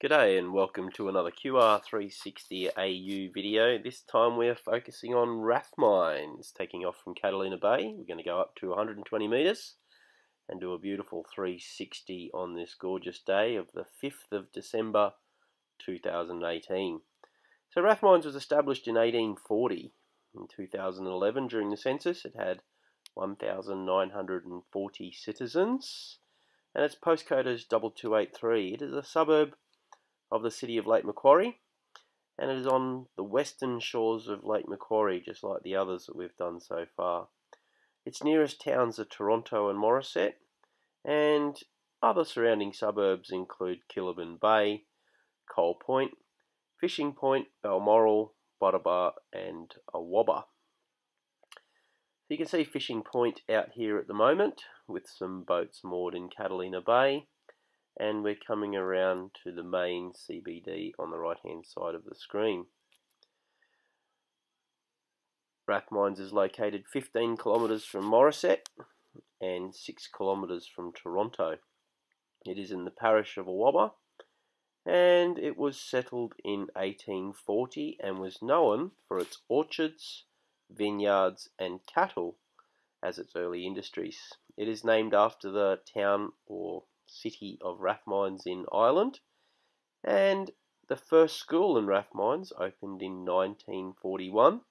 G'day and welcome to another QR360AU video. This time we're focusing on Rathmines, taking off from Catalina Bay. We're going to go up to 120 metres and do a beautiful 360 on this gorgeous day of the 5th of December 2018. So Rathmines was established in 1840. In 2011, during the census, it had 1,940 citizens and its postcode is WW2 It is a suburb of the city of Lake Macquarie, and it is on the western shores of Lake Macquarie, just like the others that we've done so far. Its nearest towns are Toronto and Morisset, and other surrounding suburbs include Catalina Bay, Coal Point, Fishing Point, Balmoral, Buttaba and Awaba. You can see Fishing Point out here at the moment with some boats moored in Catalina Bay, and we're coming around to the main CBD on the right hand side of the screen. Rathmines is located 15 kilometres from Morisset and 6 kilometres from Toronto. It is in the parish of Awaba, and it was settled in 1840 and was known for its orchards, vineyards and cattle as its early industries. It is named after the town or city of Rathmines in Ireland, and the first school in Rathmines opened in 1941,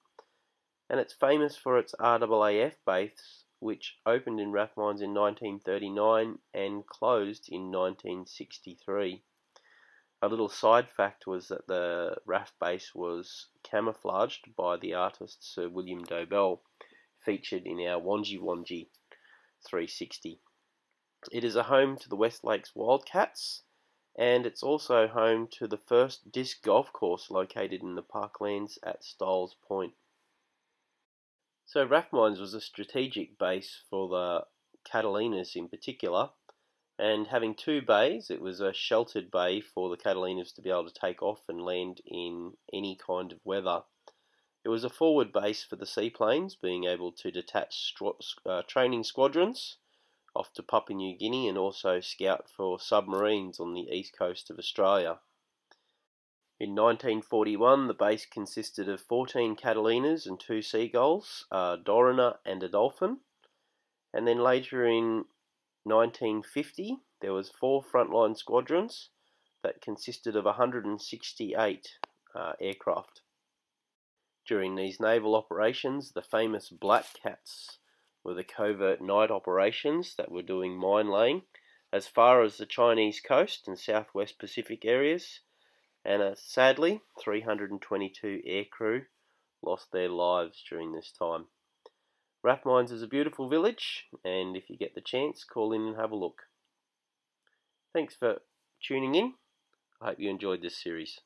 and it's famous for its RAAF base, which opened in Rathmines in 1939 and closed in 1963. A little side fact was that the RAF base was camouflaged by the artist Sir William Dobell, featured in our Wanji 360. It is a home to the West Lakes Wildcats, and it's also home to the first disc golf course located in the parklands at Styles Point. So Rathmines was a strategic base for the Catalinas in particular, and having two bays, it was a sheltered bay for the Catalinas to be able to take off and land in any kind of weather. It was a forward base for the seaplanes, being able to detach training squadrons off to Papua New Guinea and also scout for submarines on the east coast of Australia. In 1941, the base consisted of 14 Catalinas and 2 seagulls, a Dorina and a dolphin, and then later in 1950 there was 4 frontline squadrons that consisted of 168 aircraft. During these naval operations, the famous Black Cats were the covert night operations that were doing mine laying as far as the Chinese coast and southwest Pacific areas, and sadly 322 aircrew lost their lives during this time. Rathmines is a beautiful village, and if you get the chance, call in and have a look. Thanks for tuning in. I hope you enjoyed this series.